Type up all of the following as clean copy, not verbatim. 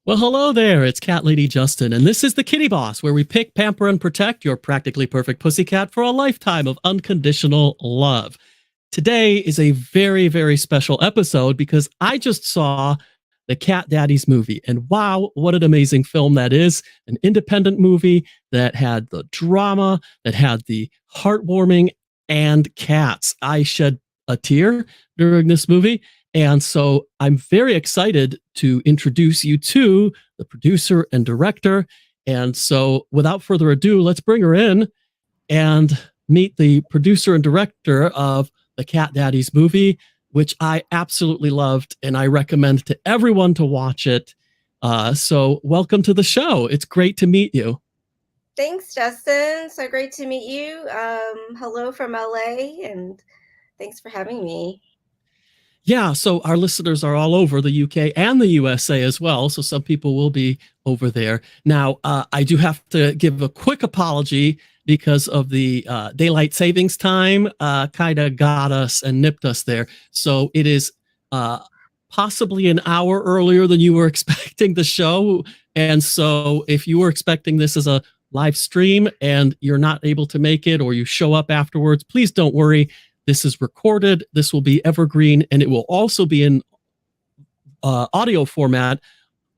Well, hello there. It's Cat Lady Justin, and this is the Kitty Boss, where we pick, pamper, and protect your practically perfect pussycat for a lifetime of unconditional love. Today is a very, very special episode because I just saw the Cat Daddies movie, and wow, what an amazing film that is. An independent movie that had the drama, that had the heartwarming, and cats. I shed a tear during this movie. And so I'm very excited to introduce you to the producer and director. And so without further ado, let's bring her in and meet the producer and director of the Cat Daddies movie, which I absolutely loved. And I recommend to everyone to watch it. So welcome to the show. It's great to meet you. Thanks, Justin. So great to meet you. Hello from LA, and thanks for having me. Yeah, so our listeners are all over the UK and the USA as well. So some people will be over there. Now, I do have to give a quick apology because of the daylight savings time kind of got us and nipped us there. So it is possibly an hour earlier than you were expecting the show. And so if you were expecting this as a live stream and you're not able to make it, or you show up afterwards, please don't worry. This is recorded. This will be evergreen, and it will also be in audio format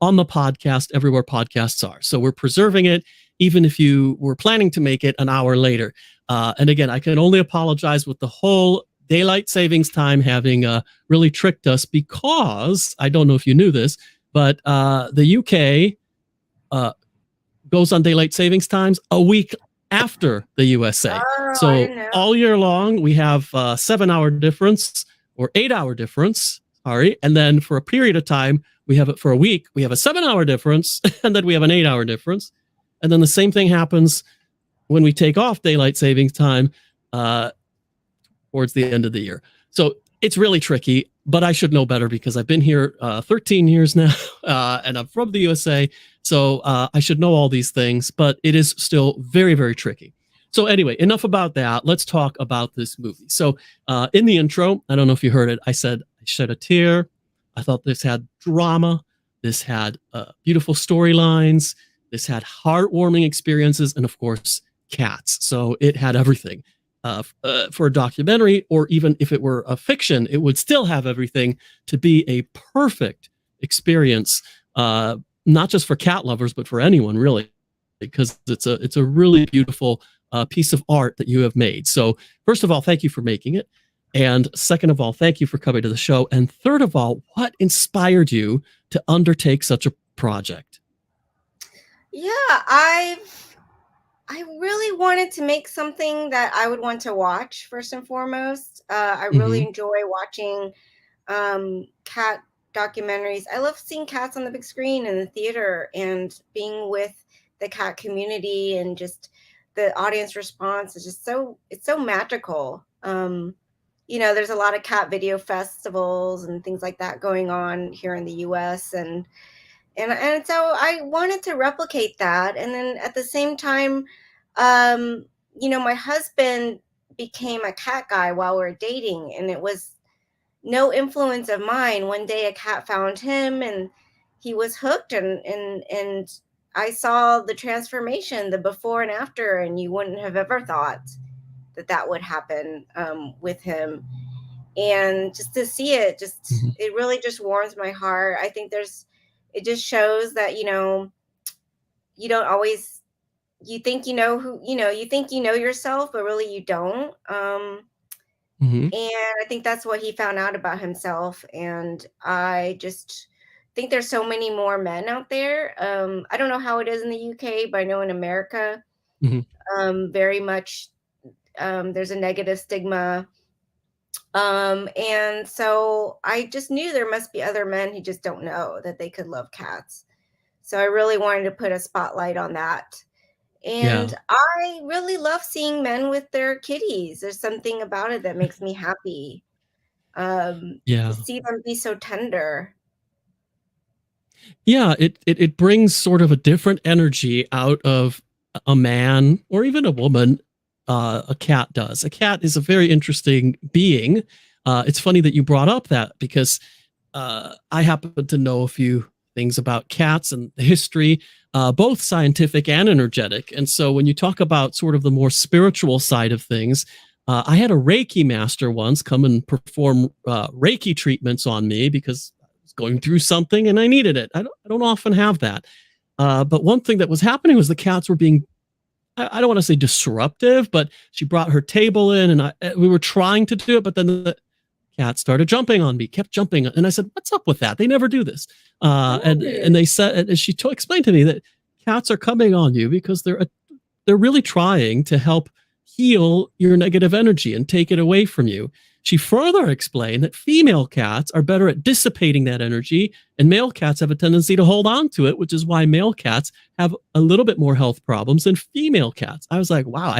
on the podcast, everywhere podcasts are. So we're preserving it, even if you were planning to make it an hour later. And again, I can only apologize with the whole daylight savings time having really tricked us, because I don't know if you knew this, but the UK goes on daylight savings times a week after the USA. Oh, So all year long, we have 7-hour difference or 8-hour difference. Sorry. And then for a period of time, we have it for a week. We have a 7-hour difference, and then we have an 8-hour difference. And then the same thing happens when we take off daylight savings time towards the end of the year. So it's really tricky, but I should know better because I've been here 13 years now, and I'm from the USA. So I should know all these things, but it is still very, very tricky. So anyway, enough about that. Let's talk about this movie. So in the intro, I don't know if you heard it, I said I shed a tear. I thought this had drama. This had beautiful storylines. This had heartwarming experiences, and of course, cats. So it had everything. For a documentary, or even if it were a fiction, it would still have everything to be a perfect experience, not just for cat lovers, but for anyone really, because it's a really beautiful piece of art that you have made. So first of all, thank you for making it. And second of all, thank you for coming to the show. And third of all, what inspired you to undertake such a project? Yeah, I really wanted to make something that I would want to watch first and foremost. I really enjoy watching cat documentaries. I love seeing cats on the big screen in the theater, and being with the cat community, and just the audience response is just it's so magical. There's a lot of cat video festivals and things like that going on here in the US, and so I wanted to replicate that. And then at the same time, my husband became a cat guy while we were dating, and it was no influence of mine. One day a cat found him, and he was hooked, and I saw the transformation, the before and after, and you wouldn't have ever thought that would happen with him. And just to see it, it really just warms my heart. I think it just shows that, you don't always, you think you think you know yourself, but really you don't. And I think that's what he found out about himself. And I just think there's so many more men out there. I don't know how it is in the UK, but I know in America, very much there's a negative stigma. And so I just knew there must be other men who just don't know that they could love cats. So I really wanted to put a spotlight on that. And I really love seeing men with their kitties. There's something about it that makes me happy. To see them be so tender. Yeah, it brings sort of a different energy out of a man or even a woman. A cat does. A cat is a very interesting being. It's funny that you brought up that, because I happen to know a few things about cats and the history, both scientific and energetic. And so when you talk about sort of the more spiritual side of things, I had a Reiki master once come and perform Reiki treatments on me because I was going through something and I needed it. I don't often have that. But one thing that was happening was the cats were being, I don't want to say disruptive, but she brought her table in and we were trying to do it, but then the cat started jumping on me, kept jumping. And I said, what's up with that? They never do this. And they said, and she explained to me that cats are coming on you because they're really trying to help heal your negative energy and take it away from you. She further explained that female cats are better at dissipating that energy, and male cats have a tendency to hold on to it, which is why male cats have a little bit more health problems than female cats. I was like, wow,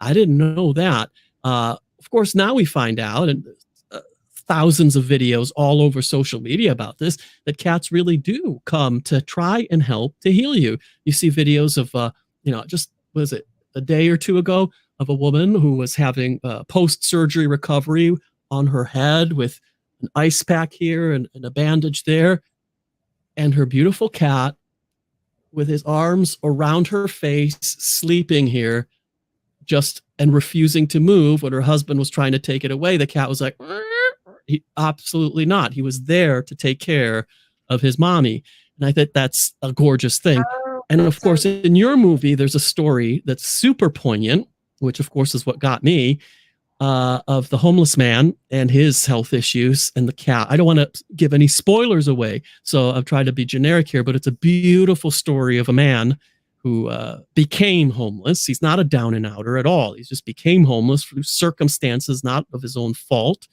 I didn't know that. Of course, now we find out, and thousands of videos all over social media about this, that cats really do come to try and help to heal you. You see videos of, just, was it a day or two ago, of a woman who was having post-surgery recovery on her head with an ice pack here and a bandage there. And her beautiful cat with his arms around her face, sleeping here, and refusing to move when her husband was trying to take it away. The cat was like, absolutely not. He was there to take care of his mommy. And I think that's a gorgeous thing. And of course, in your movie, there's a story that's super poignant, which of course is what got me, of the homeless man and his health issues and the cat. I don't want to give any spoilers away, so I've tried to be generic here, but it's a beautiful story of a man who became homeless. He's not a down and outer at all. He just became homeless through circumstances not of his own fault.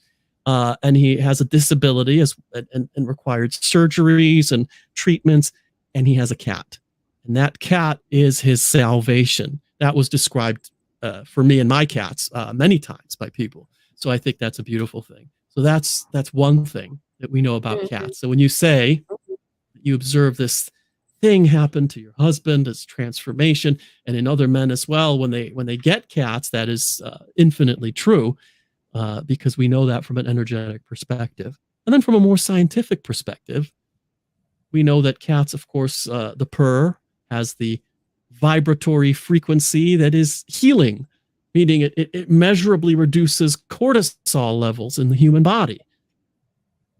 And he has a disability and required surgeries and treatments, and he has a cat. And that cat is his salvation. That was described for me and my cats many times by people. So I think that's a beautiful thing. So that's one thing that we know about cats. So when you say you observe this thing happen to your husband as transformation, and in other men as well, when they get cats, that is infinitely true, because we know that from an energetic perspective. And then from a more scientific perspective, we know that cats, of course, the purr has the vibratory frequency that is healing, meaning it measurably reduces cortisol levels in the human body.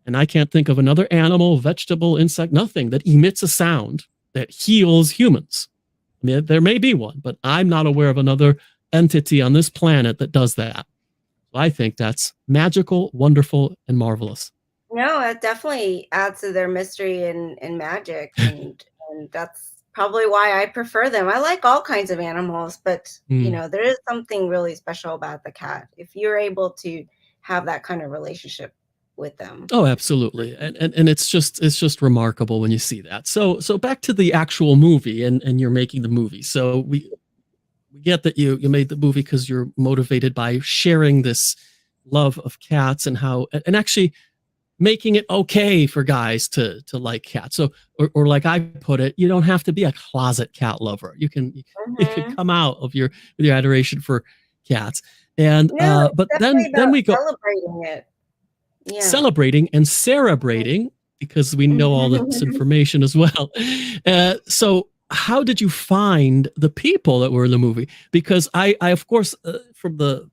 And I can't think of another animal, vegetable, insect, nothing that emits a sound that heals humans. I mean, there may be one, but I'm not aware of another entity on this planet that does that. So I think that's magical, wonderful, and marvelous. No, it definitely adds to their mystery and magic, and that's probably why I prefer them. I like all kinds of animals, but there is something really special about the cat if you're able to have that kind of relationship with them. Oh, absolutely. And it's just remarkable when you see that. So back to the actual movie, and you're making the movie. So we get that you made the movie because you're motivated by sharing this love of cats and actually making it okay for guys to like cats. So, or like I put it, you don't have to be a closet cat lover. You can come out of your adoration for cats. And but then we go celebrating it. Yeah. Celebrating and celebrating, because we know all this information as well. So how did you find the people that were in the movie? Because I of course, from the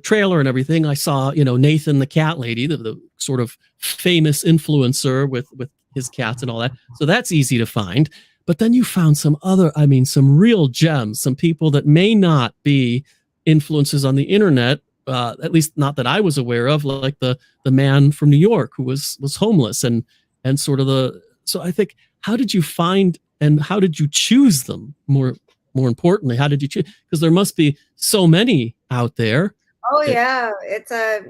trailer and everything, I saw, Nathan the cat lady, the sort of famous influencer with his cats and all that. So that's easy to find. But then you found some real gems, some people that may not be influencers on the internet, at least not that I was aware of, like the man from New York who was homeless and sort of so I think, how did you find and how did you choose them? More importantly, how did you choose? Because there must be so many out there. Oh yeah,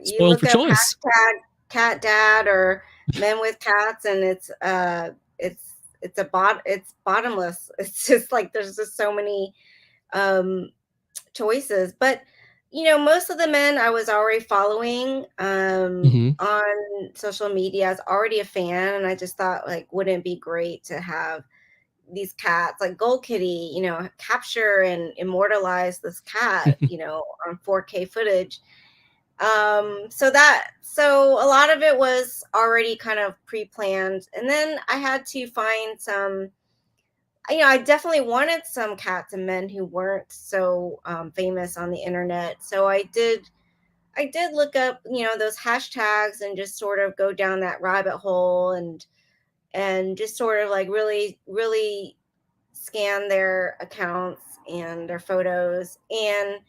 you look up hashtag cat dad or men with cats, and it's bottomless. It's just like there's just so many choices. But most of the men I was already following on social media. I was already a fan, and I just thought, like, wouldn't it be great to have these cats like Gold Kitty, capture and immortalize this cat, on 4K footage. So a lot of it was already kind of pre-planned, and then I had to find some. I definitely wanted some cats and men who weren't so famous on the internet. So I did look up, those hashtags and just sort of go down that rabbit hole and just sort of like really, really scan their accounts and their photos. And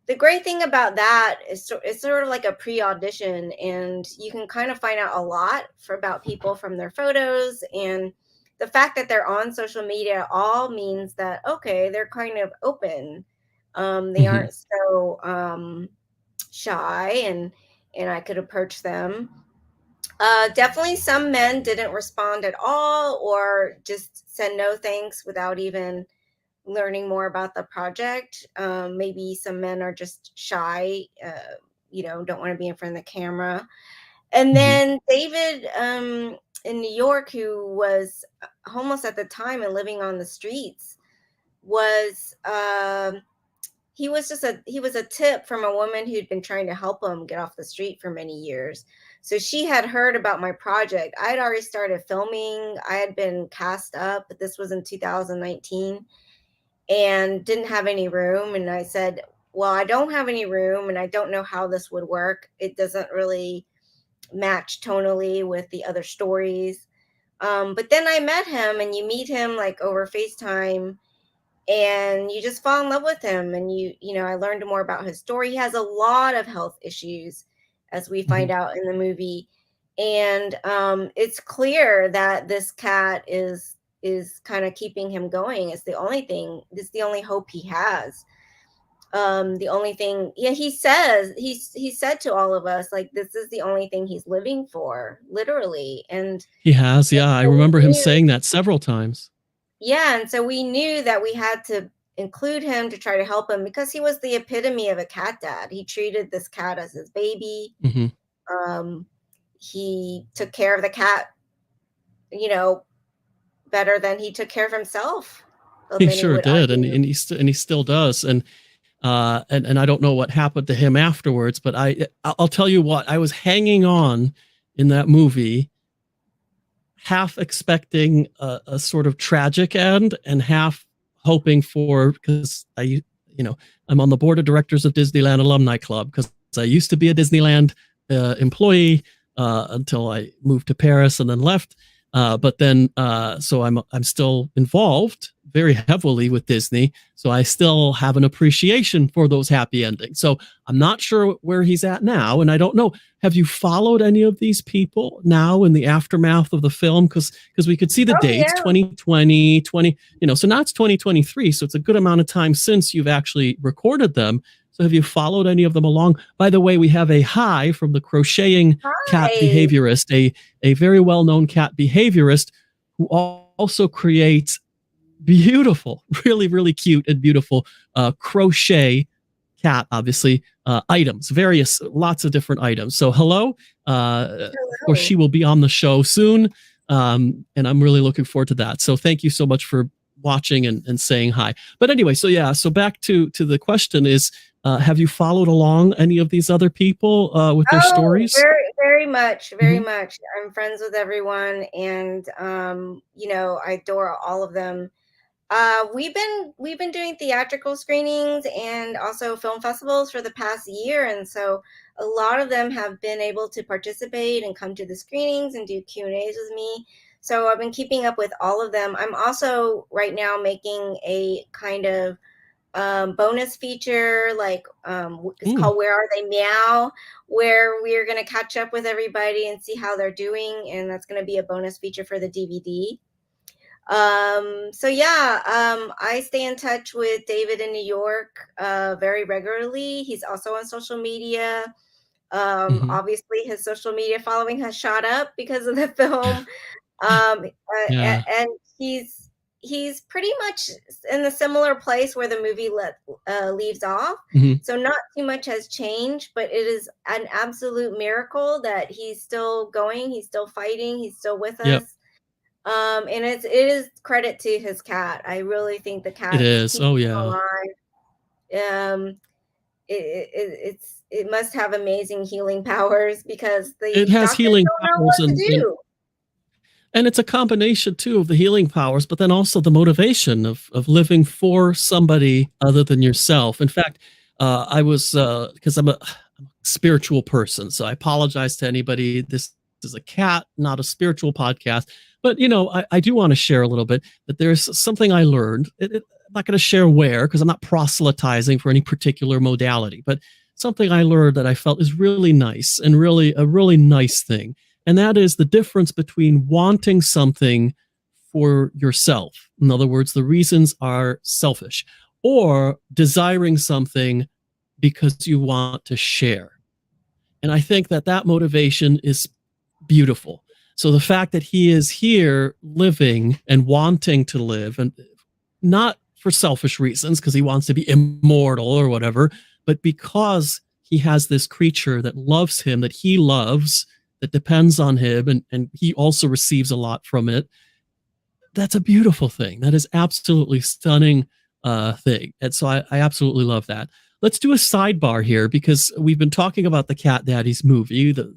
the great thing about that is it's sort of like a pre-audition, and you can kind of find out a lot about people from their photos, and the fact that they're on social media all means that okay, they're kind of open. They Hmm. aren't so shy, and I could approach them. Definitely some men didn't respond at all or just said no thanks without even learning more about the project. Maybe some men are just shy, don't want to be in front of the camera. And Hmm. then David, in New York, who was homeless at the time and living on the streets, was he was a tip from a woman who'd been trying to help him get off the street for many years. So she had heard about my project. I'd already started filming. I had been cast up, but this was in 2019, and didn't have any room. And I said, well, I don't have any room and I don't know how this would work. It doesn't really match tonally with the other stories. But then I met him, and you meet him like over FaceTime, and you just fall in love with him. And I learned more about his story. He has a lot of health issues, as we Hmm. find out in the movie. And it's clear that this cat is kind of keeping him going. It's the only hope he has. The only thing, yeah, he said to all of us, like, this is the only thing he's living for, literally. He has, And yeah. I so we remember him knew, saying that several times. yeah, and so we knew that we had to include him to try to help him, because he was the epitome of a cat dad. He treated this cat as his baby. Hmm. Um, he took care of the cat, you know, better than he took care of himself. He Many sure would did, and argue. he still does. And I don't know what happened to him afterwards, but I'll tell you what, I was hanging on in that movie, half expecting a sort of tragic end and half hoping for, because I'm on the board of directors of Disneyland Alumni Club, because I used to be a Disneyland employee until I moved to Paris and then left. But then, so I'm still involved very heavily with Disney, so I still have an appreciation for those happy endings. So I'm not sure where he's at now, and I don't know. Have you followed any of these people now in the aftermath of the film? Because we could see the Oh dates, yeah. 2020, 20, so now it's 2023, so it's a good amount of time since you've actually recorded them. So have you followed any of them along? By the way, we have a hi from the crocheting cat Hi. behaviorist, a very well-known cat behaviorist who also creates beautiful, really, really cute and beautiful crochet cat, obviously, items, lots of different items. So hello. Of course, Hello. she will be on the show soon. And I'm really looking forward to that. So thank you so much for watching and saying hi. But anyway, so yeah, so back to the question is, have you followed along any of these other people with their Oh, stories? very, very much, very Mm-hmm. much. I'm friends with everyone, and I adore all of them. We've been doing theatrical screenings and also film festivals for the past year, and so a lot of them have been able to participate and come to the screenings and do Q&As with me. So I've been keeping up with all of them. I'm also right now making a kind of bonus feature, like it's Mm. called Where Are They Meow, where we're going to catch up with everybody and see how they're doing, and that's going to be a bonus feature for the DVD. So yeah, I stay in touch with David in New York very regularly. He's also on social media. Mm-hmm. Obviously his social media following has shot up because of the film. Yeah. And he's pretty much in the similar place where the movie leaves off. Mm-hmm. So not too much has changed, but it is an absolute miracle that he's still going, he's still fighting, he's still with Yep. us. And it is credit to his cat. I really think the It cat's is. keeping Oh him yeah. alive. it must have amazing healing powers because It the has doctors healing don't know powers, what to do. and it's a combination too of the healing powers, but then also the motivation of living for somebody other than yourself. In fact, I was because I'm a spiritual person, so I apologize to anybody. This is a cat, not a spiritual podcast. But I do want to share a little bit that there's something I learned. I'm not going to share where because I'm not proselytizing for any particular modality, but something I learned that I felt is really nice and really a really nice thing. And that is the difference between wanting something for yourself. In other words, the reasons are selfish, or desiring something because you want to share. And I think that motivation is beautiful. So the fact that he is here living and wanting to live, and not for selfish reasons because he wants to be immortal or whatever, but because he has this creature that loves him, that he loves, that depends on him, and he also receives a lot from it. That's a beautiful thing. That is absolutely stunning thing. And so I absolutely love that. Let's do a sidebar here because we've been talking about the Cat Daddies movie, the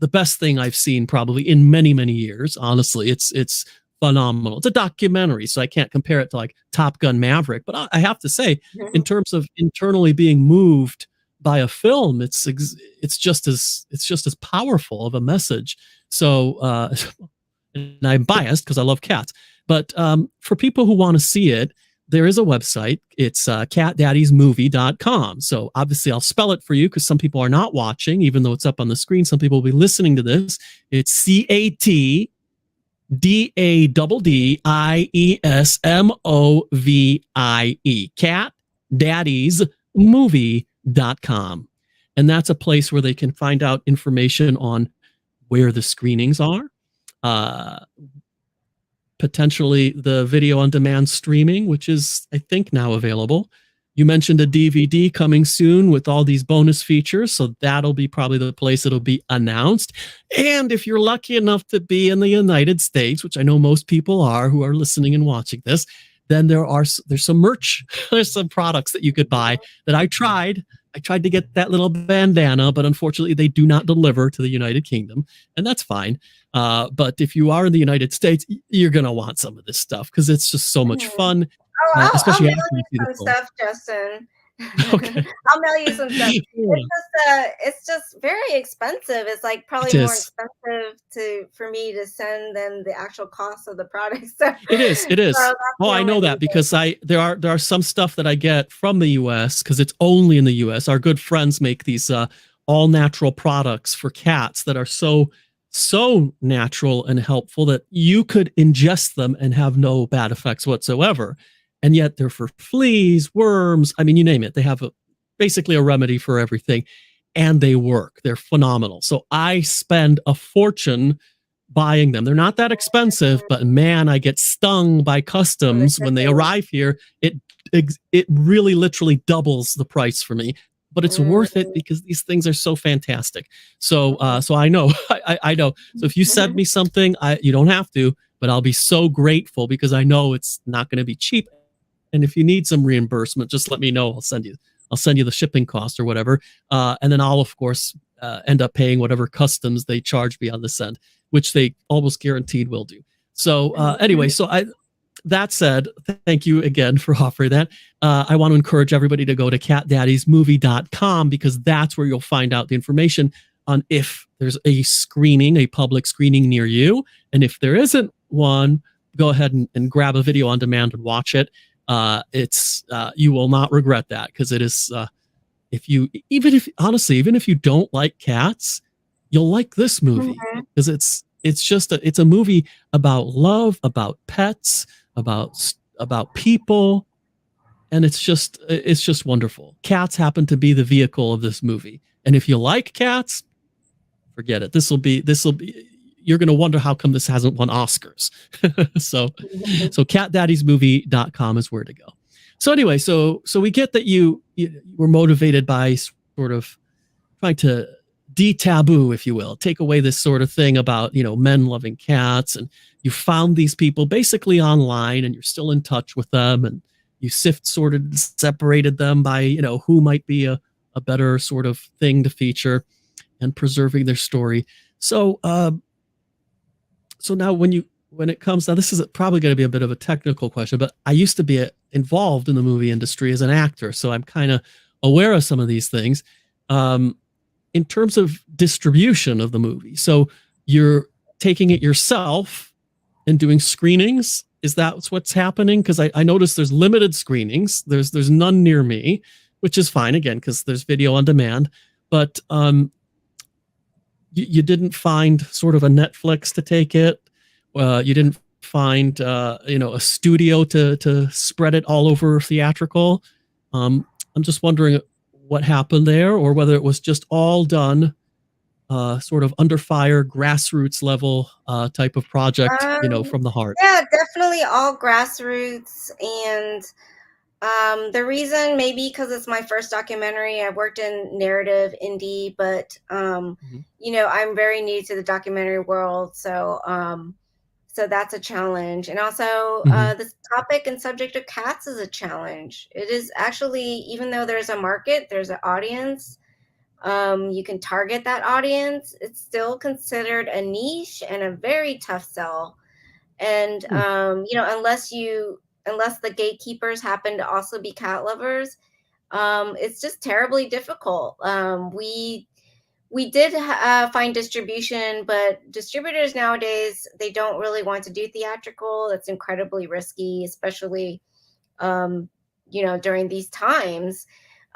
best thing I've seen probably in many, many years. Honestly, it's phenomenal. It's a documentary, so I can't compare it to like Top Gun Maverick. But I have to say, in terms of internally being moved by a film, it's just as powerful of a message. So, and I'm biased because I love cats. But for people who want to see it, there is a website. It's catdaddiesmovie.com. So obviously I'll spell it for you because some people are not watching, even though it's up on the screen. Some people will be listening to this. It's CatDaddiesmovie, catdaddiesmovie.com. And that's a place where they can find out information on where the screenings are, potentially the video on demand streaming, which is, I think, now available. You mentioned a DVD coming soon with all these bonus features, so that'll be probably the place it'll be announced. And if you're lucky enough to be in the United States, which I know most people are who are listening and watching this, then there's some merch. There's some products that you could buy that I tried. I tried to get that little bandana, but unfortunately they do not deliver to the United Kingdom, and that's fine. But if you are in the United States, you're going to want some of this stuff because it's just so much fun. Especially I'll mail you some stuff, Justin. Okay. I'll mail you some stuff. It's just very expensive. It's like probably more expensive for me to send than the actual cost of the product. So it is. So I know that because there are some stuff that I get from the US because it's only in the US. Our good friends make these all natural products for cats that are so natural and helpful that you could ingest them and have no bad effects whatsoever. And yet they're for fleas, worms, I mean, you name it. They have basically a remedy for everything, and they work. They're phenomenal. So I spend a fortune buying them. They're not that expensive, but man, I get stung by customs when they arrive here. It really literally doubles the price for me. But it's worth it because these things are so fantastic. So I know, I know. So if you send me something, you don't have to, but I'll be so grateful because I know it's not going to be cheap. And if you need some reimbursement, just let me know. I'll send you the shipping cost or whatever. And then I'll, of course, end up paying whatever customs they charge me on this end, which they almost guaranteed will do. So anyway, that said, thank you again for offering that. I want to encourage everybody to go to catdaddiesmovie.com because that's where you'll find out the information on if there's a public screening near you. And if there isn't one, go ahead and grab a video on demand and watch it. You will not regret that because it is, even if you don't like cats, you'll like this movie because it's a movie about love, about pets, about people, and it's just wonderful. Cats happen to be the vehicle of this movie, and if you like cats, forget it. This will be. You're going to wonder how come this hasn't won Oscars. so catdaddiesmovie.com is where to go. So anyway, so we get that you were motivated by sort of trying to de-taboo, if you will, take away this sort of thing about, men loving cats, and you found these people basically online and you're still in touch with them, and you separated them by, who might be a a better sort of thing to feature and preserving their story. So so now when it comes, now this is probably going to be a bit of a technical question, but I used to be involved in the movie industry as an actor, so I'm kind of aware of some of these things. In terms of distribution of the movie, so you're taking it yourself and doing screenings. Is that what's happening? Because I noticed there's limited screenings. There's none near me, which is fine, again, because there's video on demand. But you didn't find sort of a Netflix to take it. You didn't find a studio to spread it all over theatrical. I'm just wondering what happened there, or whether it was just all done sort of under fire, grassroots level type of project, from the heart. Yeah, definitely all grassroots. And the reason, maybe because it's my first documentary, I worked in narrative indie, but I'm very new to the documentary world, so that's a challenge. And also the topic and subject of cats is a challenge. It is actually, even though there's a market, there's an audience, you can target that audience, it's still considered a niche and a very tough sell. And unless the gatekeepers happen to also be cat lovers, it's just terribly difficult. We did find distribution, but distributors nowadays, they don't really want to do theatrical. That's incredibly risky, especially during these times.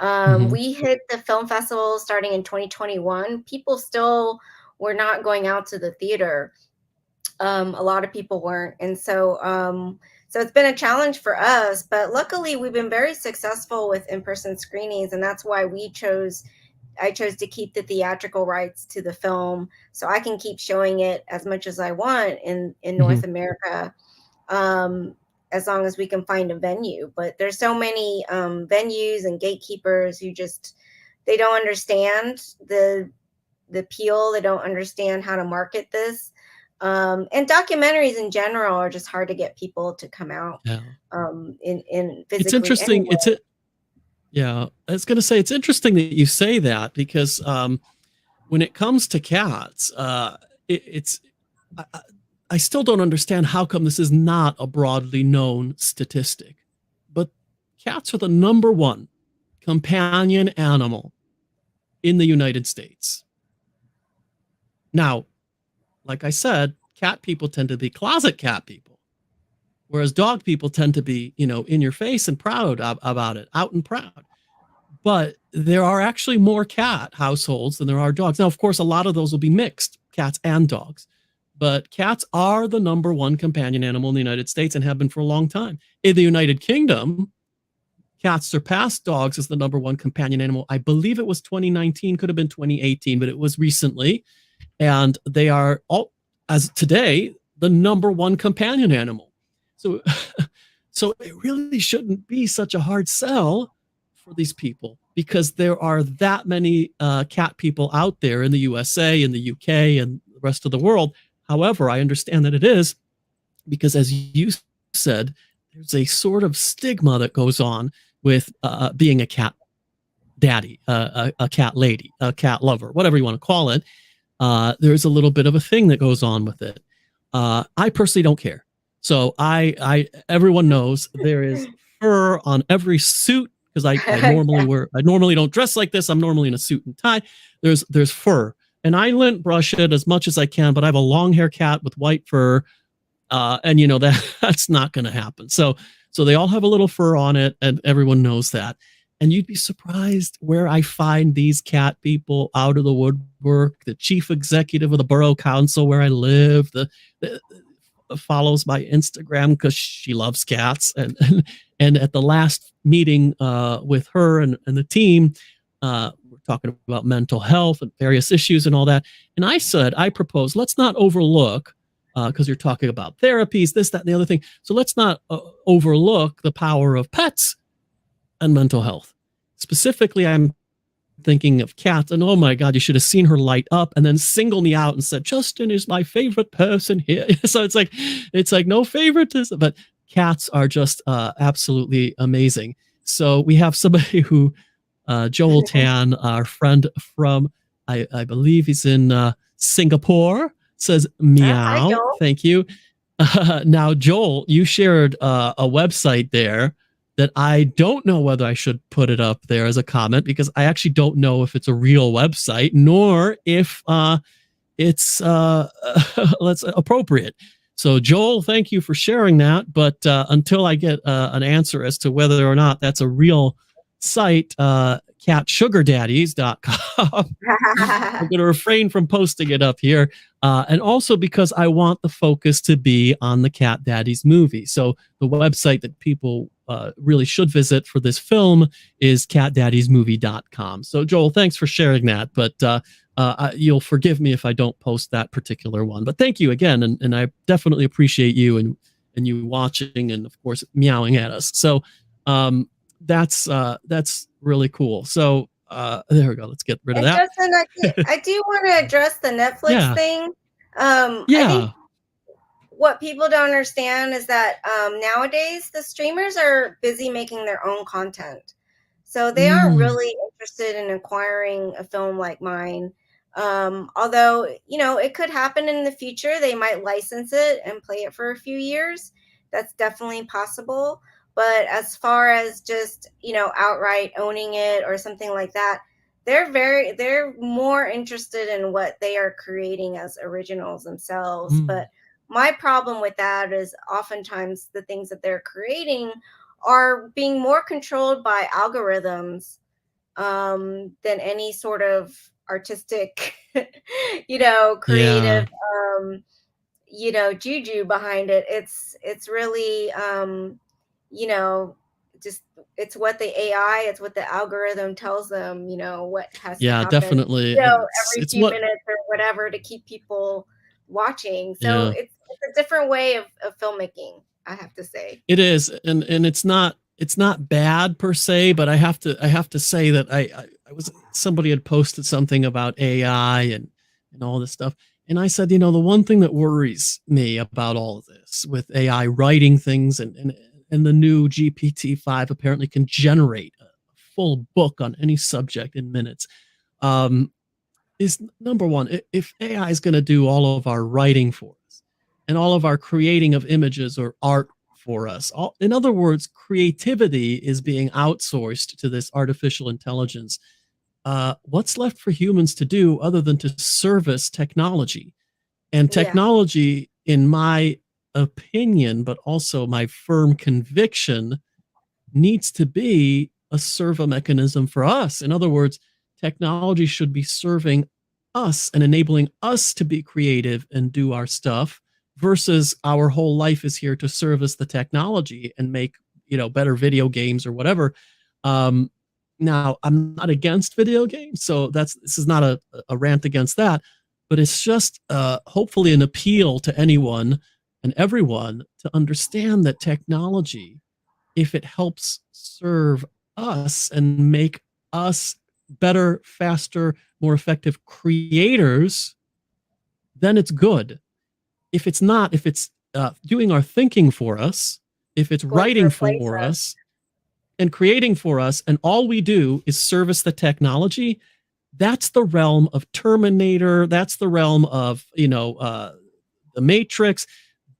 We hit the film festival starting in 2021. People still were not going out to the theater. A lot of people weren't. And so it's been a challenge for us, but luckily we've been very successful with in-person screenings. And that's why I chose to keep the theatrical rights to the film, so I can keep showing it as much as I want in North America, as long as we can find a venue. But there's so many venues and gatekeepers who they don't understand the appeal. They don't understand how to market this. And documentaries in general are just hard to get people to come out. Yeah. In physically. It's interesting. Anyway. Yeah, I was going to say, it's interesting that you say that, because when it comes to cats, I still don't understand how come this is not a broadly known statistic. But cats are the #1 companion animal in the United States. Now, like I said, cat people tend to be closet cat people, whereas dog people tend to be, in your face and proud about it, out and proud. But there are actually more cat households than there are dogs. Now, of course, a lot of those will be mixed, cats and dogs. But cats are the #1 companion animal in the United States and have been for a long time. In the United Kingdom, cats surpassed dogs as the #1 companion animal. I believe it was 2019, could have been 2018, but it was recently. And they are, all, as today, the #1 companion animal. So it really shouldn't be such a hard sell for these people, because there are that many cat people out there in the USA, in the UK, and the rest of the world. However, I understand that it is because, as you said, there's a sort of stigma that goes on with being a cat daddy, a cat lady, a cat lover, whatever you want to call it. There's a little bit of a thing that goes on with it. I personally don't care. So everyone knows there is fur on every suit, because I normally don't dress like this. I'm normally in a suit and tie. There's fur, and I lint brush it as much as I can, but I have a long hair cat with white fur. And that's not going to happen. So they all have a little fur on it, and everyone knows that. And you'd be surprised where I find these cat people out of the woodwork. The chief executive of the borough council where I live, the follows my Instagram because she loves cats. And at the last meeting with her and the team, we're talking about mental health and various issues and all that. And I proposed, let's not overlook, because you're talking about therapies, this, that, and the other thing. So let's not overlook the power of pets and mental health. Specifically, I'm thinking of cats, and oh my God, you should have seen her light up and then single me out and said, Justin is my favorite person here. So it's like no favoritism, but cats are just absolutely amazing. So we have somebody who Joel Tan, our friend from, I believe he's in Singapore, says Hi, meow. Joel. Thank you. Now, Joel, you shared a website there that I don't know whether I should put it up there as a comment, because I actually don't know if it's a real website, nor if it's let's appropriate. So, Joel, thank you for sharing that. But until I get an answer as to whether or not that's a real site, catsugardaddies.com, I'm going to refrain from posting it up here. And also because I want the focus to be on the Cat Daddies movie. So the website that people really should visit for this film is catdaddiesmovie.com. So Joel, thanks for sharing that. But you'll forgive me if I don't post that particular one. But thank you again. And I definitely appreciate you and you watching and, of course, meowing at us. So that's really cool. So there we go. Let's get rid of that. Justin, I do want to address the Netflix thing. I think what people don't understand is that nowadays the streamers are busy making their own content. So they aren't really interested in acquiring a film like mine. Although, it could happen in the future. They might license it and play it for a few years. That's definitely possible. But as far as just, outright owning it or something like that, they're more interested in what they are creating as originals themselves. But my problem with that is oftentimes the things that they're creating are being more controlled by algorithms than any sort of artistic, creative, juju behind it. It's really, just it's what the AI, it's what the algorithm tells them, what has to happen. Definitely. Every few minutes or whatever to keep people watching. So it's a different way of filmmaking, I have to say. It is, and it's not bad per se, but I have to say that I was, somebody had posted something about AI and all this stuff, and I said, the one thing that worries me about all of this with AI writing things and the new GPT-5 apparently can generate a full book on any subject in minutes, is number one, if AI is going to do all of our writing for us and all of our creating of images or art for us, in other words, creativity is being outsourced to this artificial intelligence, what's left for humans to do other than to service technology? And technology, in my opinion, but also my firm conviction, needs to be a servo mechanism for us. In other words, technology should be serving us and enabling us to be creative and do our stuff, versus our whole life is here to service the technology and make, better video games or whatever. Now, I'm not against video games, so this is not a rant against that, but it's just hopefully an appeal to anyone and everyone to understand that technology, if it helps serve us and make us better, faster, more effective creators, then it's good. If it's not, if it's doing our thinking for us, if it's writing for us and creating for us, and all we do is service the technology, that's the realm of Terminator. That's the realm of, The Matrix.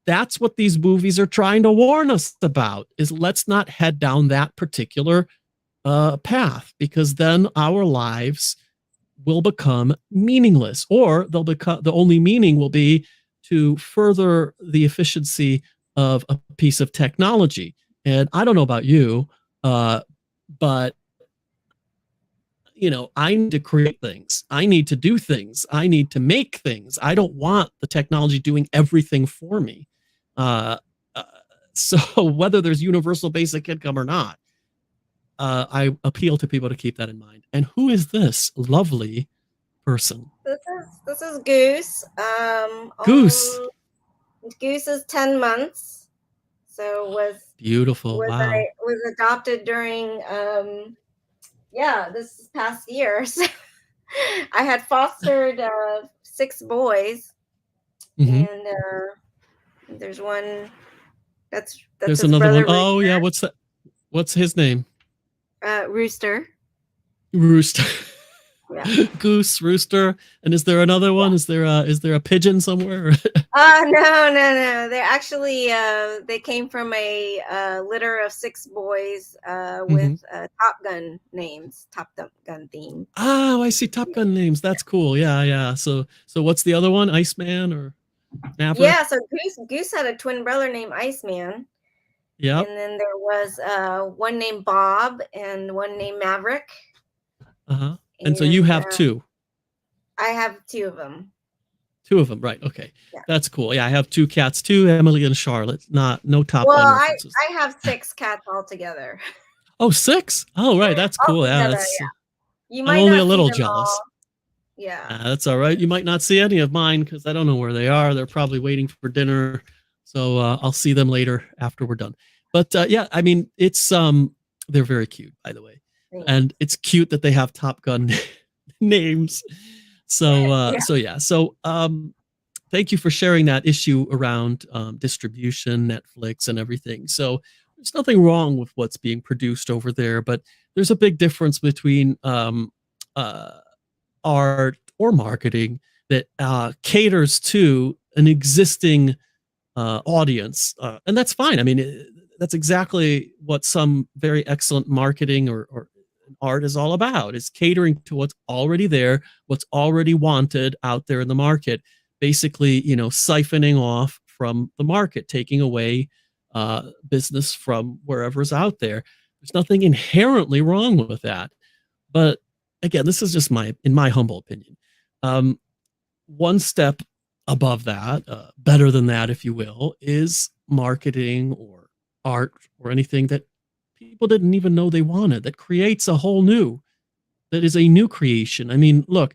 That's what these movies are trying to warn us about, is let's not head down that particular path, because then our lives will become meaningless, or they'll become, the only meaning will be to further the efficiency of a piece of technology. And I don't know about you, but I need to create things. I need to do things. I need to make things. I don't want the technology doing everything for me. So whether there's universal basic income or not, I appeal to people to keep that in mind. And who is this lovely person? This is Goose. Goose. Goose is 10 months. So was beautiful. Wow. Was adopted during this past year. So I had fostered 6 boys, and there's one that's there's another one. Oh, Rooster. Yeah, what's that? What's his name? Rooster. Rooster. Yeah. Goose, rooster, and is there another one? Is there a pigeon somewhere? No. They're actually they came from a litter of 6 boys with Top Gun names, Top Gun theme. Oh, I see Top Gun names. That's cool. Yeah. So what's the other one? Iceman or Maverick? Yeah, so Goose had a twin brother named Iceman. Yep. And then there was one named Bob and one named Maverick. Uh-huh. And so you have 2. I have 2 of them. 2 of them, right? Okay, Yeah. that's cool. Yeah, I have 2 cats too, Emily and Charlotte. No Top Gun references. I have 6 cats altogether. Oh, 6? Oh, right, that's cool. Yeah, that's. Yeah. You I'm might only not a little see them jealous. all. Yeah. That's all right. You might not see any of mine because I don't know where they are. They're probably waiting for dinner, so I'll see them later after we're done. But yeah, I mean, it's they're very cute, by the way, and it's cute that they have Top Gun names. So thank you for sharing that issue around distribution, Netflix, and everything. So there's nothing wrong with what's being produced over there, but there's a big difference between art or marketing that caters to an existing audience, and that's fine. I mean, that's exactly what some very excellent marketing or art is all about. It's catering to what's already there, what's already wanted out there in the market. Basically, siphoning off from the market, taking away business from wherever's out there. There's nothing inherently wrong with that. But again, this is just in my humble opinion. One step above that, better than that, if you will, is marketing or art or anything that people didn't even know they wanted, that creates that is a new creation. I mean, look,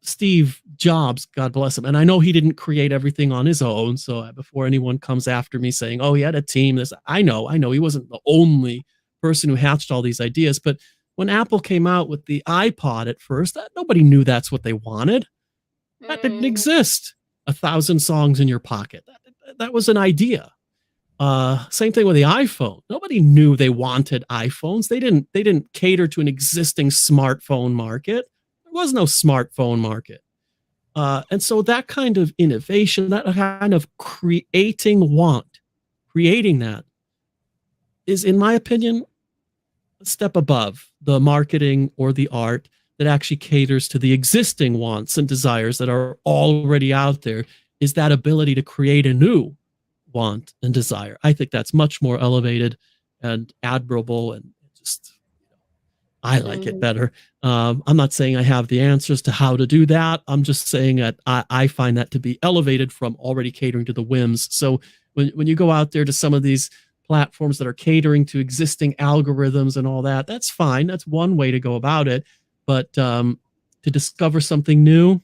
Steve Jobs, God bless him, and I know he didn't create everything on his own. So before anyone comes after me saying, "Oh, he had a team," I know he wasn't the only person who hatched all these ideas. But when Apple came out with the iPod at first, nobody knew that's what they wanted. That didn't exist. 1,000 songs in your pocket. That was an idea. Same thing with the iPhone. Nobody knew they wanted iPhones. They didn't cater to an existing smartphone market. There was no smartphone market. And so that kind of innovation, that kind of creating that is, in my opinion, a step above the marketing or the art that actually caters to the existing wants and desires that are already out there. Is that ability to create a new want and desire. I think that's much more elevated and admirable, and just I like it better. I'm not saying I have the answers to how to do that. I'm just saying that I find that to be elevated from already catering to the whims. So when you go out there to some of these platforms that are catering to existing algorithms and all that, that's fine. That's one way to go about it. But to discover something new,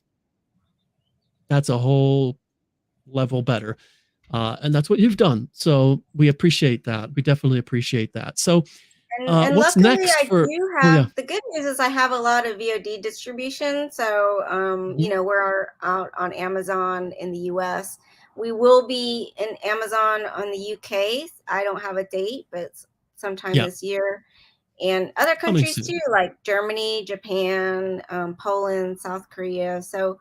that's a whole level better. And that's what you've done. So we appreciate that. We definitely appreciate that. So and what's luckily next I do have the good news is I have a lot of VOD distribution. So we're out on Amazon in the US. We will be in Amazon on the UK. I don't have a date, but sometime this year. And other countries too, like Germany, Japan, Poland, South Korea. So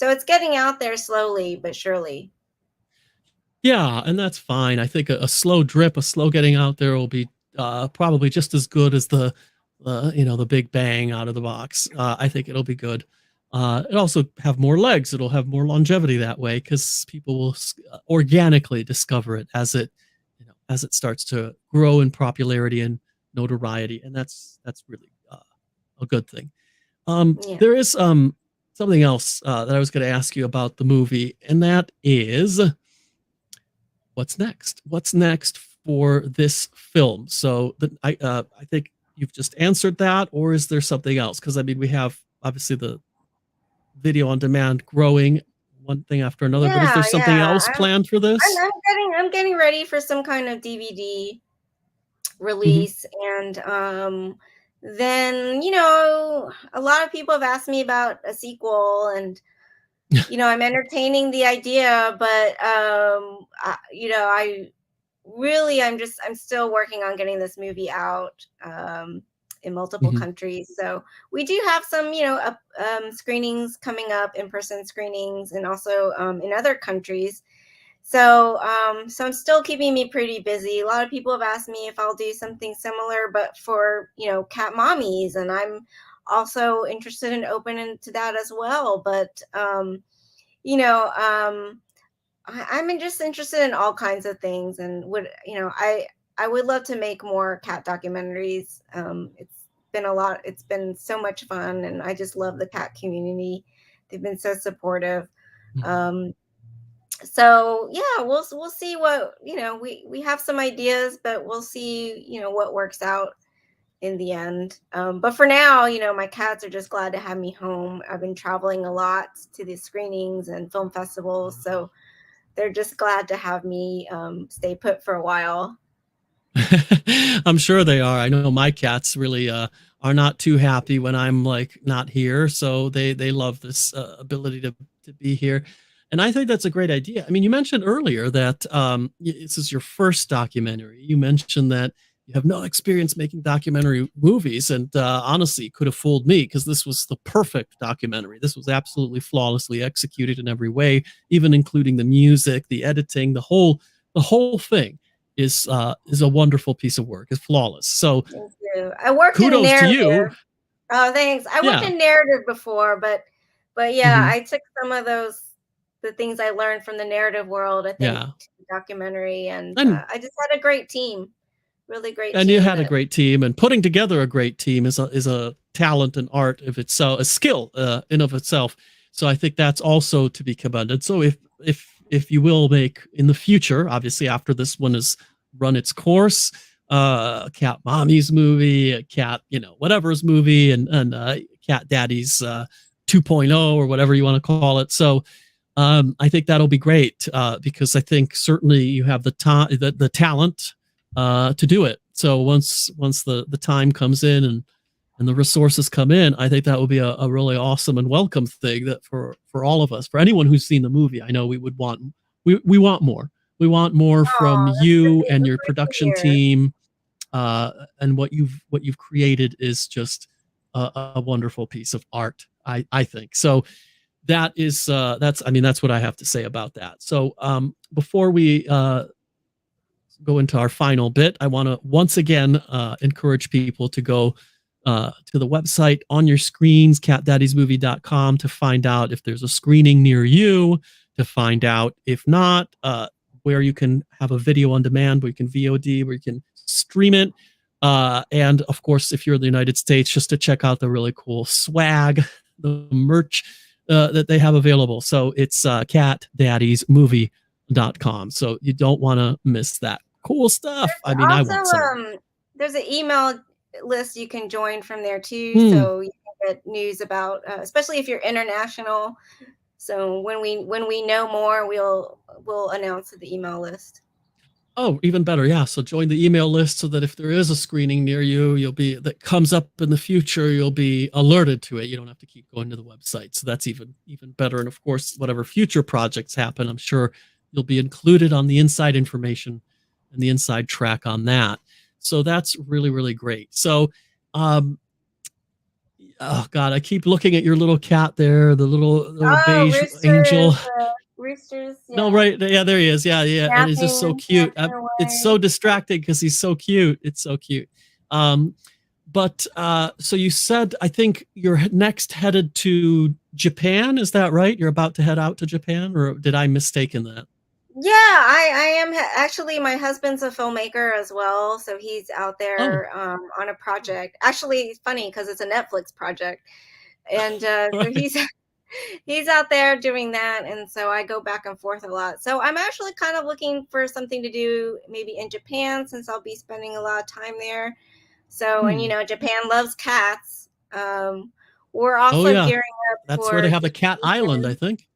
it's getting out there slowly but surely. Yeah, and that's fine. I think a slow drip, a slow getting out there will be probably just as good as the big bang out of the box. I think it'll be good. It'll also have more legs. It'll have more longevity that way because people will organically discover it as it starts to grow in popularity and notoriety, and that's really a good thing. There is something else that I was going to ask you about the movie, and that is, what's next? What's next for this film? So I think you've just answered that, or is there something else? Because I mean, we have obviously the video on demand growing, one thing after another. But is there something else planned for this? I'm getting ready for some kind of DVD release, and then a lot of people have asked me about a sequel, and I'm entertaining the idea, but I'm still working on getting this movie out. in multiple countries. So we do have some, screenings coming up, in-person screenings, and also in other countries. So, so I'm still keeping me pretty busy. A lot of people have asked me if I'll do something similar, but for, cat mommies, and I'm also interested and open to that as well. But, you know, I'm just interested in all kinds of things, and I would love to make more cat documentaries. It's been a lot. It's been so much fun, and I just love the cat community. They've been so supportive. So yeah, we'll see what, we have some ideas, but we'll see, what works out in the end. But for now, my cats are just glad to have me home. I've been traveling a lot to the screenings and film festivals, so they're just glad to have me stay put for a while. I'm sure they are. I know my cats really are not too happy when I'm like not here, so they love this ability to be here. And I think that's a great idea. I mean, you mentioned earlier that this is your first documentary. You mentioned that you have no experience making documentary movies, and honestly, could have fooled me because this was the perfect documentary. This was absolutely flawlessly executed in every way, even including the music, the editing, the whole thing is a wonderful piece of work. It's flawless. So thank you. I worked in kudos to narrative. you. Oh, thanks. I worked Yeah. in narrative before, but yeah, I took some of the things I learned from the narrative world, I think, Yeah. to the documentary, and And I just had a great team, really great and you team had a that. great team, and putting together a great team is a talent and art of itself, a skill in of itself. So I think that's also to be commended. So if you will make in the future, obviously after this one has run its course, a cat mommy's movie, a cat whatever's movie, and cat daddy's 2.0 or whatever you want to call it. So I think that'll be great because I think certainly you have the talent to do it. So once the time comes in and the resources come in, I think that will be a really awesome and welcome thing that for all of us, for anyone who's seen the movie. I know we would want we want more. We want more from Oh, you and that's your great to production hear. team, and what you've created is just a wonderful piece of art. I think so. That's what I have to say about that. So before we go into our final bit, I want to once again encourage people to go to the website on your screens, catdaddiesmovie.com, to find out if there's a screening near you, to find out, if not, where you can have a video on demand, where you can VOD, where you can stream it. And of course, if you're in the United States, just to check out the really cool swag, the merch that they have available. So it's catdaddiesmovie.com. So you don't want to miss that cool stuff. I mean, I want some of it. There's an email list you can join from there too, so you can get news about, especially if you're international. So when we know more, we'll announce the email list. Oh, even better. Yeah. So join the email list so that if there is a screening near you, that comes up in the future, you'll be alerted to it. You don't have to keep going to the website. So that's even better. And of course, whatever future projects happen, I'm sure you'll be included on the inside information and the inside track on that. So that's really, really great. So, oh God, I keep looking at your little cat there, the little beige angel. Roosters, yeah. No, right. Yeah, there he is. Yeah. And he's just so cute. It's so distracting because he's so cute. It's so cute. But so you said, I think you're next headed to Japan. Is that right? You're about to head out to Japan, or did I mistaken that? Yeah, I am actually. My husband's a filmmaker as well, so he's out there on a project. Actually, it's funny because it's a Netflix project, and so he's out there doing that, and so I go back and forth a lot. So I'm actually kind of looking for something to do maybe in Japan, since I'll be spending a lot of time there. So, and Japan loves cats. We're also gearing up That's where for they have the Cat Island, I think.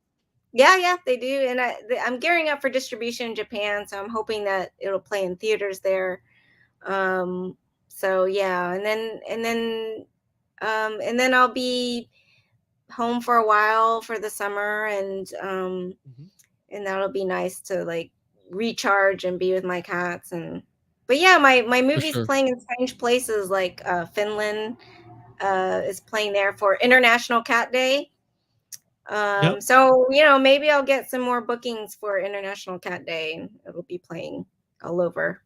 Yeah, they do, and I'm gearing up for distribution in Japan, so I'm hoping that it'll play in theaters there. So yeah, and then I'll be home for a while for the summer, and that'll be nice to like recharge and be with my cats. But yeah, my for movie's sure. playing in strange places like Finland is playing there for International Cat Day. Yep. So you know, maybe I'll get some more bookings for International Cat Day, and it'll be playing all over.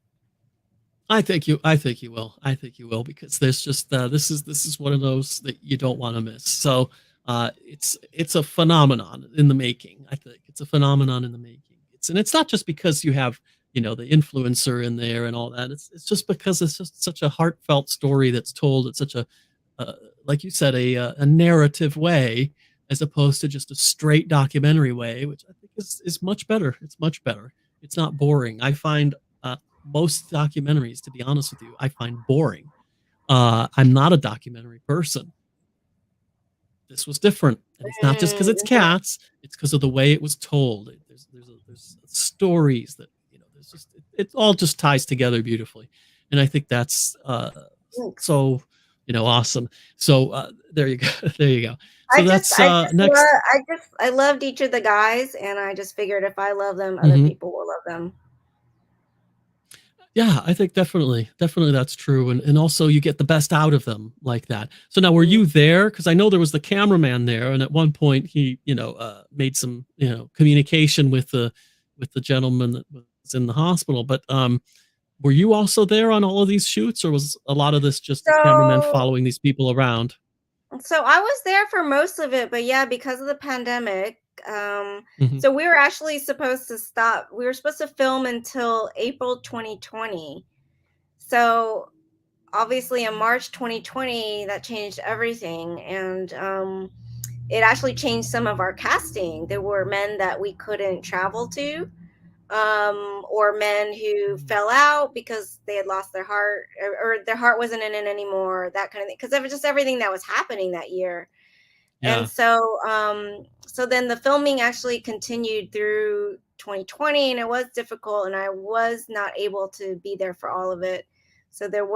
I think you will. I think you will because there's just this is one of those that you don't want to miss. So it's a phenomenon in the making. I think it's a phenomenon in the making. It's not just because you have the influencer in there and all that. It's just because it's just such a heartfelt story that's told at such a uh, like you said a narrative way as opposed to just a straight documentary way, which I think is much better. It's much better. It's not boring. I find most documentaries, to be honest with you, I find boring. I'm not a documentary person. This was different, and it's not just because it's Mm-hmm. cats; it's because of the way it was told. There's stories that There's just it all just ties together beautifully, and I think that's Thanks. so awesome. So there you go, there you go. I So just, that's I just next. love, I loved each of the guys, and I just figured if I love them, other Mhm. people will love them. Yeah, I think definitely that's true, and also you get the best out of them like that. So now, were Mm. you there? Because I know there was the cameraman there, and at one point he, made some, communication with the gentleman that was in the hospital. But were you also there on all of these shoots, or was a lot of this just the cameraman So, following these people around? so I was there for most of it, but yeah, because of the pandemic, um, Hmm. so we were actually supposed to stop. We were supposed to film until April 2020. So obviously in March 2020, that changed everything, and it actually changed some of our casting. There were men that we couldn't travel to, or men who fell out because they had lost their heart, or their heart wasn't in it anymore, that kind of thing. Because of just everything that was happening that year. And Yeah. so then the filming actually continued through 2020, and it was difficult, and I was not able to be there for all of it. So there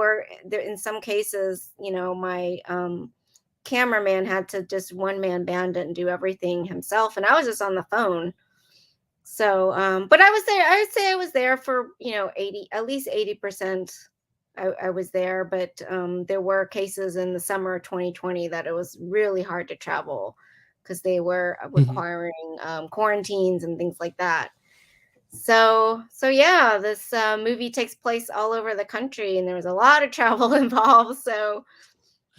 in some cases, my cameraman had to just one man band it and do everything himself, and I was just on the phone. So, but I was there. I would say I was there for 80, at least 80%. I was there, but there were cases in the summer of 2020 that it was really hard to travel because they were Hmm. requiring quarantines and things like that. So yeah, this movie takes place all over the country, and there was a lot of travel involved. So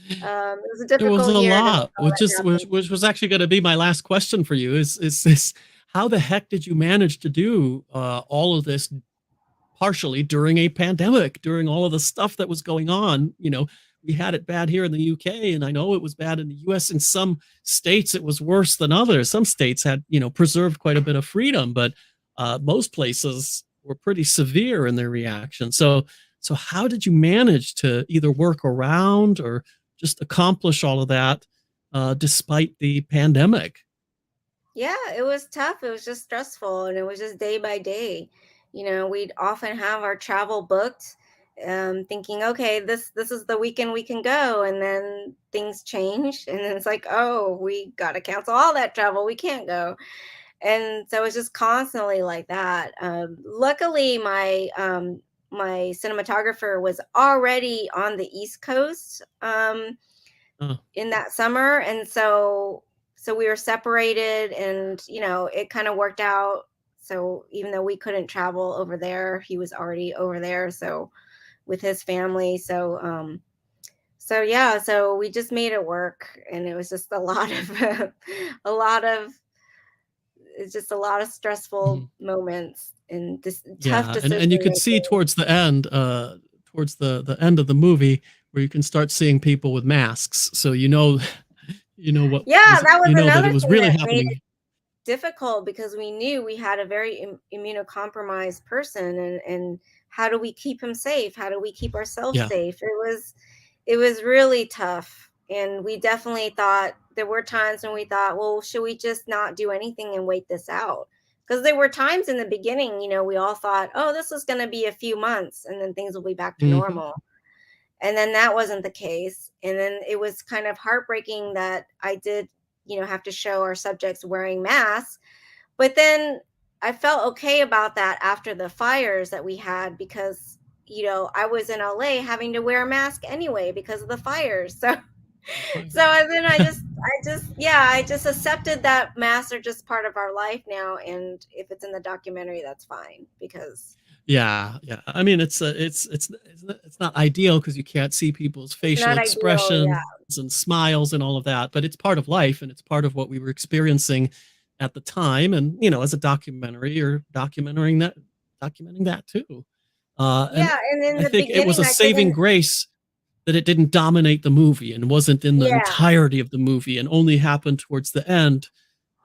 it was a There was difficult a year to make lot, all which that is happen. which was actually going to be my last question for you. Is this how the heck did you manage to do all of this partially during a pandemic, during all of the stuff that was going on? We had it bad here in the UK, and I know it was bad in the US. In some states, it was worse than others. Some states had, preserved quite a bit of freedom, but most places were pretty severe in their reaction. So how did you manage to either work around or just accomplish all of that despite the pandemic? Yeah, it was tough. It was just stressful, and it was just day by day. We'd often have our travel booked, thinking, okay, this is the weekend we can go, and then things change, and then it's like, oh, we got to cancel all that travel. We can't go, and so it's just constantly like that. Luckily, my cinematographer was already on the East Coast. Uh, In that summer, and so we were separated, and it kind of worked out. So even though we couldn't travel over there, he was already over there, so with his family. So yeah, so we just made it work, and it was just a lot of a lot of it's just a lot of stressful mhm. moments and this tough Yeah, decision and you could see making. towards the end, towards the end of the movie, where you can start seeing people with masks. So what Yeah, was that was that it another was thing really that made happening. difficult because we knew we had a very immunocompromised person, and how do we keep him safe? How do we keep ourselves Yeah. safe? It was really tough, and we definitely thought there were times when we thought, well, should we just not do anything and wait this out? Because there were times in the beginning, we all thought, oh, this is going to be a few months and then things will be back to Hmm. normal. And then that wasn't the case, and then it was kind of heartbreaking that I did have to show our subjects wearing masks. But then I felt okay about that after the fires that we had, because I was in LA having to wear a mask anyway because of the fires. So then I just accepted that masks are just part of our life now, and if it's in the documentary, that's fine because Yeah, yeah. I mean, it's not ideal because you can't see people's facial not ideal. expressions Yeah, and smiles and all of that, but it's part of life and it's part of what we were experiencing at the time. And as a documentary, you're documenting that too. And yeah. And in I the think it was beginning, a I saving didn't. grace that it didn't dominate the movie and wasn't in the Yeah, entirety of the movie and only happened towards the end,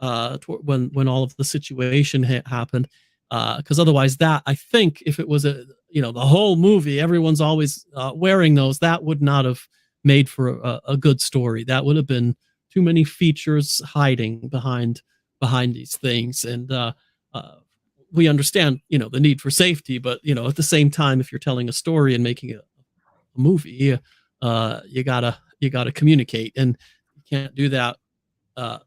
when all of the situation happened. Because otherwise, that I think if it was the whole movie, everyone's always wearing those, that would not have made for a good story. That would have been too many features hiding behind these things. And we understand the need for safety, but at the same time, if you're telling a story and making a movie, you gotta communicate, and you can't do that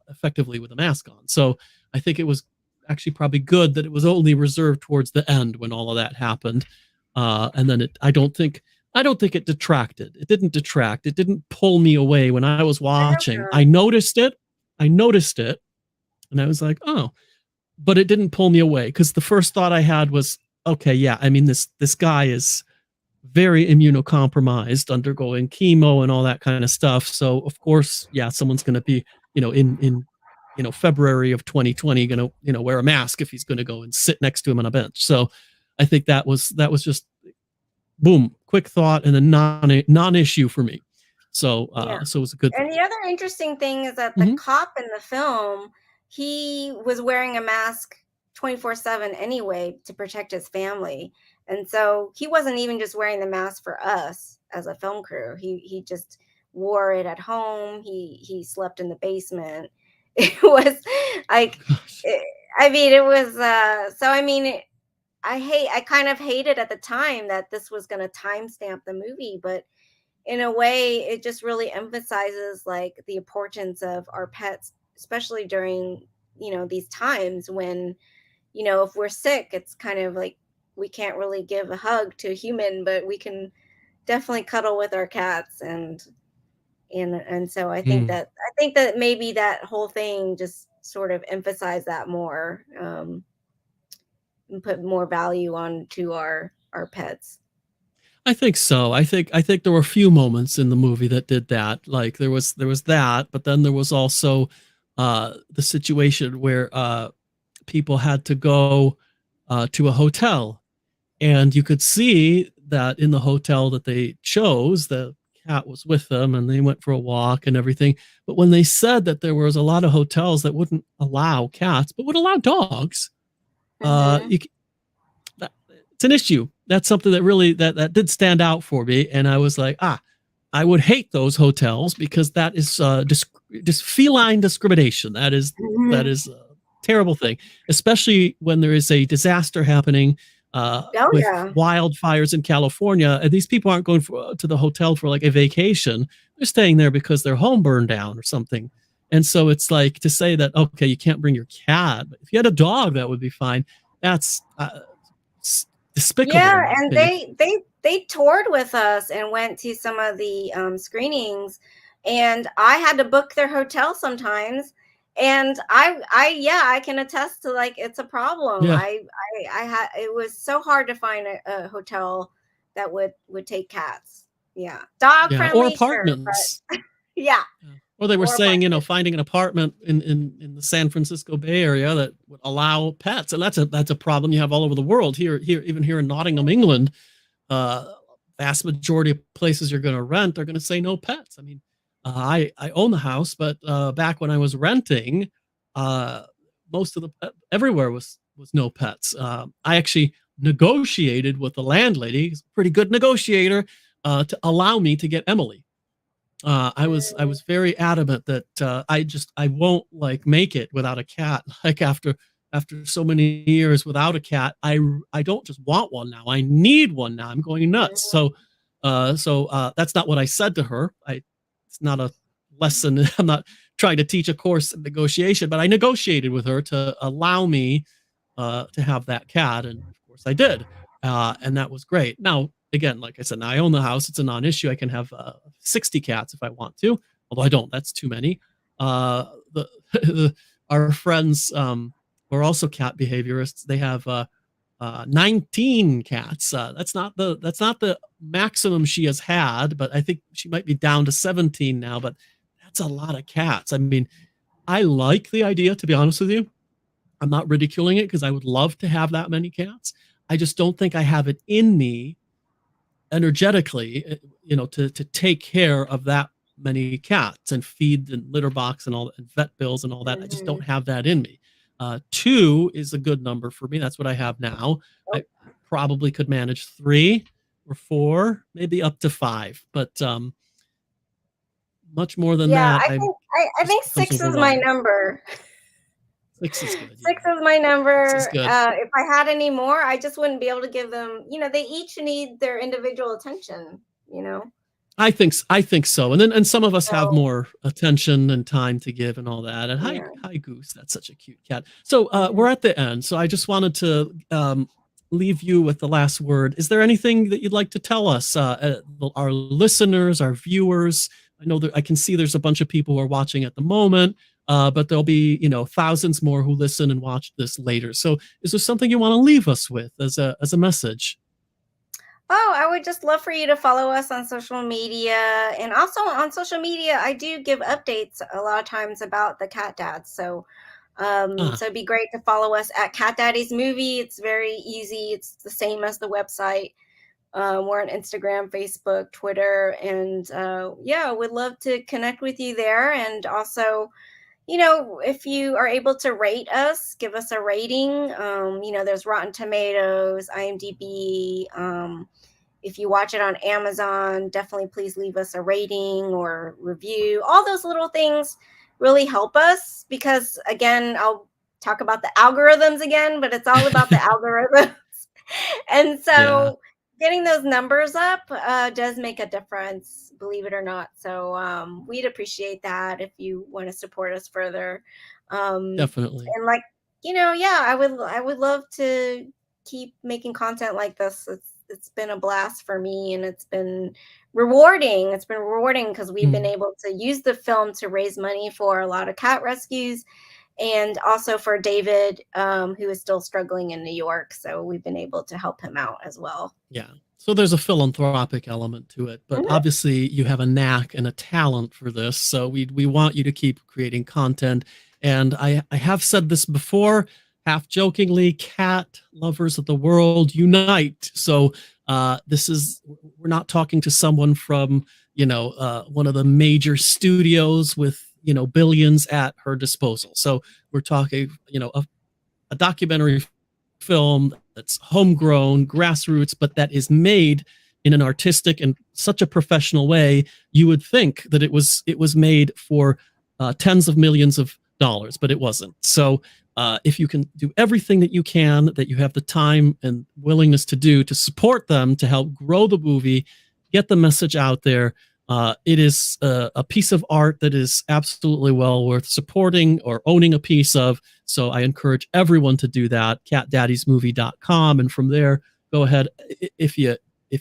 effectively with a mask on. So I think it was actually probably good that it was only reserved towards the end when all of that happened. And then I don't think it detracted. It didn't detract. It didn't pull me away when I was I don't watching. I know. noticed it. I noticed it, and I was like, oh, but it didn't pull me away because the first thought I had was, okay, yeah, I mean this guy is very immunocompromised, undergoing chemo and all that kind of stuff. So of course, yeah, someone's going to be, in February of 2020, going to wear a mask if he's going to go and sit next to him on a bench. So I think that was just boom, quick thought and a non-issue for me. So Yeah. so it was a good And thing. the other interesting thing is that the Mm-hmm. cop in the film, he was wearing a mask 24/7 anyway to protect his family. And so he wasn't even just wearing the mask for us as a film crew. He just wore it at home. He slept in the basement. It was like Gosh. it, I mean it was so I mean I kind of hated at the time that this was going to timestamp the movie, but in a way it just really emphasizes like the importance of our pets, especially during these times when if we're sick, it's kind of like we can't really give a hug to a human, but we can definitely cuddle with our cats. And so Mm. I think that maybe that whole thing just sort of emphasized that more, and put more value on to our pets. I think so. I think there were a few moments in the movie that did that. Like there was that, but then there was also the situation where people had to go to a hotel, and you could see that in the hotel that they chose, the cat was with them, and they went for a walk and everything. But when they said that there was a lot of hotels that wouldn't allow cats but would allow dogs, Hmm. you it's an issue. That's something that really that did stand out for me, and I was like, I would hate those hotels because that is just feline discrimination. That is a terrible thing, especially when there is a disaster happening Oh with yeah. wildfires in California, and these people aren't going to the hotel for like a vacation. They're staying there because their home burned down or something. And so it's like to say that okay, you can't bring your cat, but if you had a dog, that would be fine. That's despicable Yeah, in my and opinion. they toured with us and went to some of the screenings, and I had to book their hotel sometimes. And yeah, I can attest to like it's a problem. Yeah, I had it was so hard to find a hotel that would take cats. Yeah, dog yeah, or friendly, sure, apartments. but yeah, Yeah. Or they were or saying, apartment. finding an apartment in the San Francisco Bay Area that would allow pets, and that's a problem you have all over the world. Here, even here in Nottingham, England, uh, vast majority of places you're going to rent are going to say no pets. I mean, I own the house, but back when I was renting, uh, most of the everywhere was no pets. I actually negotiated with the landlady, who's a pretty good negotiator, to allow me to get Emily. I was very adamant that I won't like make it without a cat. Like after so many years without a cat, I don't just want one now. I need one now. I'm going nuts. Mhm. So that's not what I said to her. It's not a lesson. I'm not trying to teach a course in negotiation, but I negotiated with her to allow me to have that cat, and of course I did, and that was great. Now again, like I said, now I own the house. It's a non-issue. I can have 60 cats if I want to, although I don't. That's too many. Our friends who are also cat behaviorists, they have 19 cats. That's not the maximum she has had, but I think she might be down to 17 now. But that's a lot of cats. I mean, I like the idea, to be honest with you. I'm not ridiculing it because I would love to have that many cats. I just don't think I have it in me energetically, to take care of that many cats and feed and litter box and all that, and vet bills and all that. I just don't have that in me. 2 is a good number for me. That's what I have now. I probably could manage 3 or 4, maybe up to 5, but much more than that. I think 6 is my number. 6 is good. 6 is my number. 6 is good. If I had any more, I just wouldn't be able to give them. They each need their individual attention. I think so. And some of us have more attention and time to give and all that. And hi Goose, that's such a cute cat. So we're at the end. So I just wanted to leave you with the last word. Is there anything that you'd like to tell us, our listeners, our viewers? I know that I can see there's a bunch of people who are watching at the moment. But there'll be, thousands more who listen and watch this later. So is there something you want to leave us with as a message? Oh, I would just love for you to follow us on social media. And also on social media, I do give updates a lot of times about the Cat Dads. So so it'd be great to follow us at Cat Daddies Movie. It's very easy. It's the same as the website. We're on Instagram, Facebook, Twitter. And we'd love to connect with you there. And also, if you are able to rate us, give us a rating. There's Rotten Tomatoes, IMDb. If you watch it on Amazon, definitely please leave us a rating or review. All those little things really help us because, again, I'll talk about the algorithms again, but it's all about the algorithms. And so getting those numbers up does make a difference, believe it or not. So we'd appreciate that if you want to support us further. Definitely. And I would love to keep making content like this. It's been a blast for me, and it's been rewarding. It's been rewarding because we've been able to use the film to raise money for a lot of cat rescues. And also for David, who is still struggling in New York. So we've been able to help him out as well. Yeah. So there's a philanthropic element to it, but obviously you have a knack and a talent for this. So we want you to keep creating content. And I have said this before, half jokingly, cat lovers of the world unite. So we're not talking to someone from, one of the major studios with, billions at her disposal. So we're talking, a documentary film that's homegrown, grassroots, but that is made in an artistic and such a professional way. You would think that it was made for tens of millions of dollars, but it wasn't. So if you can do everything that you can, that you have the time and willingness to do to support them, to help grow the movie, get the message out there, it is a piece of art that is absolutely well worth supporting or owning a piece of. So I encourage everyone to do that, catdaddiesmovie.com. And from there, go ahead. If you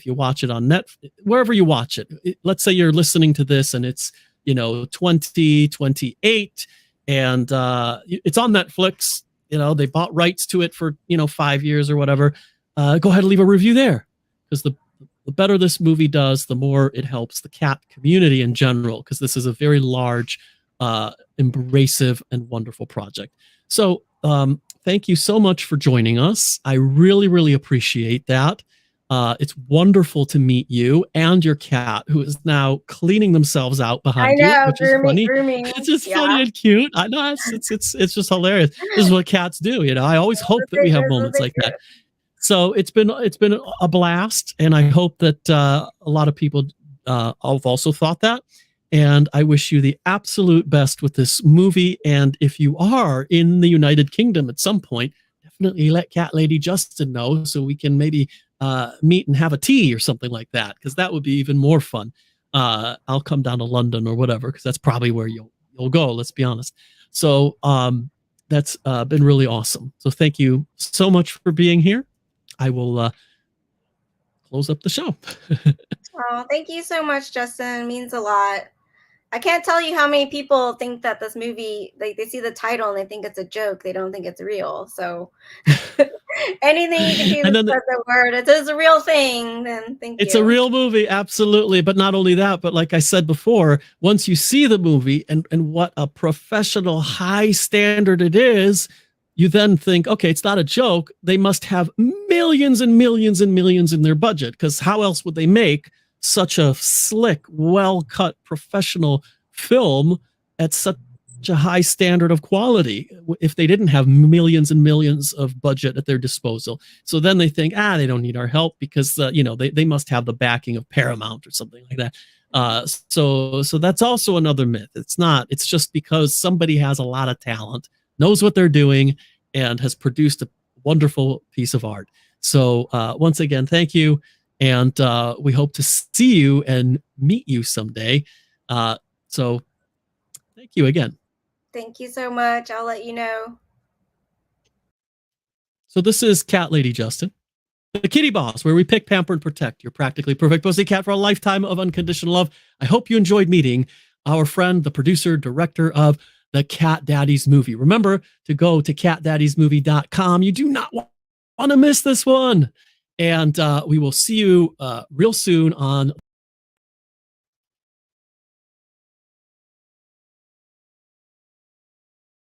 watch it on Netflix, wherever you watch it, let's say you're listening to this and it's, 2028 and it's on Netflix, they bought rights to it for, 5 years or whatever. Go ahead and leave a review there, because the better this movie does, the more it helps the cat community in general, because this is a very large, embracive, and wonderful project. So thank you so much for joining us. I really, really appreciate that. It's wonderful to meet you and your cat, who is now cleaning themselves out behind you, which is funny. It's just funny and cute. I know it's just hilarious. This is what cats do. I always hope that we have moments like that. So it's been a blast, and I hope that a lot of people have also thought that. And I wish you the absolute best with this movie. And if you are in the United Kingdom at some point, definitely let Cat Lady Justin know so we can maybe meet and have a tea or something like that, because that would be even more fun. I'll come down to London or whatever, because that's probably where you'll go. Let's be honest. So that's been really awesome. So thank you so much for being here. I will close up the show. Oh, thank you so much, Justin. It means a lot. I can't tell you how many people think that this movie, like they see the title and they think it's a joke. They don't think it's real. So anything you can do to spread the word, it is a real thing, then thank you. It's a real movie, absolutely. But not only that, but like I said before, once you see the movie and what a professional high standard it is, you then think, okay, it's not a joke. They must have millions and millions and millions in their budget, because how else would they make such a slick, well-cut professional film at such a high standard of quality if they didn't have millions and millions of budget at their disposal? So then they think, they don't need our help because they must have the backing of Paramount or something like that. So that's also another myth. It's not. It's just because somebody has a lot of talent, knows what they're doing, and has produced a wonderful piece of art. So once again, thank you. And we hope to see you and meet you someday. So thank you again. Thank you so much. I'll let you know. So this is Cat Lady Justin, the Kitty Boss, where we pick, pamper, and protect your practically perfect pussy cat for a lifetime of unconditional love. I hope you enjoyed meeting our friend, the producer, director of the Cat Daddies movie. remember to go to catdaddiesmovie.com. You do not want to miss this one. And we will see you real soon on